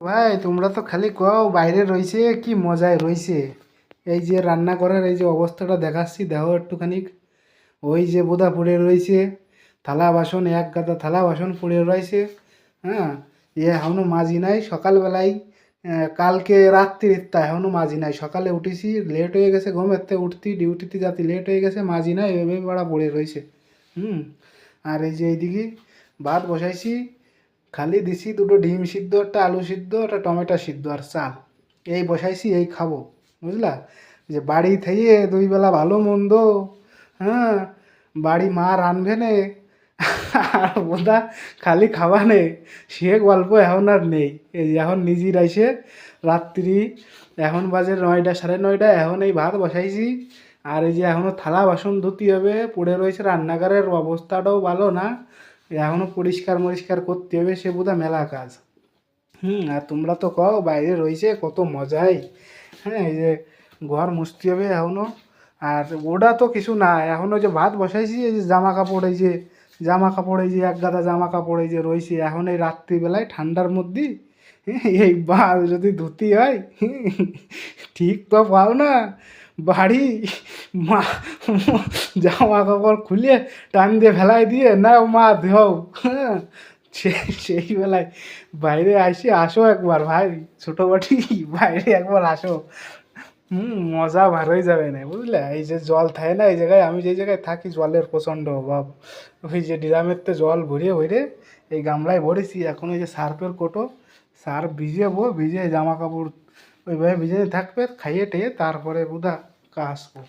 ভাই তোমরা তো খালি কও বাইরে রইছে কি মজায় রইছে। এই যে রান্না করার এই যে অবস্থাটা দেখাচ্ছি দেখো একটুখানি। ওই যে বোদা পড়ে রয়েছে, থালা বাসন এক গাদা থালা বাসন পড়ে রয়েছে। হ্যাঁ, এখনো মাজি নাই সকালবেলায়। কালকে রাত্রির তা এখনো মাজি নাই, সকালে উঠেছি লেট হয়ে গেছে, ঘুমের থেকে উঠতি ডিউটিতে যাতে লেট হয়ে গেছে, মাজি নাই এভাবে বাড়া পড়ে রয়েছে। হুম। আর এই যে এইদিকে ভাত বসাইছি, খালি দিছি দুটো ডিম সিদ্ধ, একটা আলু সিদ্ধ, একটা টমেটো সিদ্ধ আর চাল। এই বসাইছি, এই খাবো। বুঝলা? যে বাড়ি থেকে দুই বেলা ভালো মন্দ, হ্যাঁ, বাড়ি মা রাঁধবে নে আর বোধা খালি খাওয়া নে, সে গল্প এখন আর নেই। এই যে এখন নিজের আইসে রাত্রি, এখন বাজে 9টা 9:30, এখন এই ভাত বসাইছি। আর এই যে এখনও থালা বাসন ধুতে হবে, পড়ে রয়েছে, রান্নাঘরের অবস্থাটাও ভালো না, এখনও পরিষ্কার মরিষ্কার করতে হবে, সে বোধহয় মেলা কাজ। আর তোমরা তো কও বাইরে রয়েছে কত মজাই। হ্যাঁ, এই যে ঘর মুছতে হবে এখনও। আর ওটা তো কিছু না, এখনও যে ভাত বসাইছি, এই যে জামা কাপড়, এই যে জামা কাপড়, এই যে এক গাদা জামা কাপড় এই যে রয়েছে, এখন এই রাত্রিবেলায় ঠান্ডার মধ্যে এই বাল যদি ধুতি হয়, ঠিক তো পাও না বাড়ি মা, জামা কাপড় খুলে টান দিয়ে ফেলাই দিয়ে না মা দেও। হ্যাঁ, সেই বেলায় বাইরে আসো একবার ভাই, ছোটো বাটি বাইরে একবার আসো। মজা বার হয়ে যাবে না, বুঝলে? এই যে জল থাকে না এই জায়গায়, আমি যে জায়গায় থাকি জলের প্রচণ্ড অভাব। ওই যে ড্রামেরতে জল ভরিয়ে ভরে এই গামলায় ভরেছি, এখন ওই যে সার্ফের কোটো, সার্ফ ভিজাবো, ভিজে জামা কাপড় ওইভাবে ভিজে থাকবে, খাইয়ে টেয়ে তারপরে বোধহয় আসবো।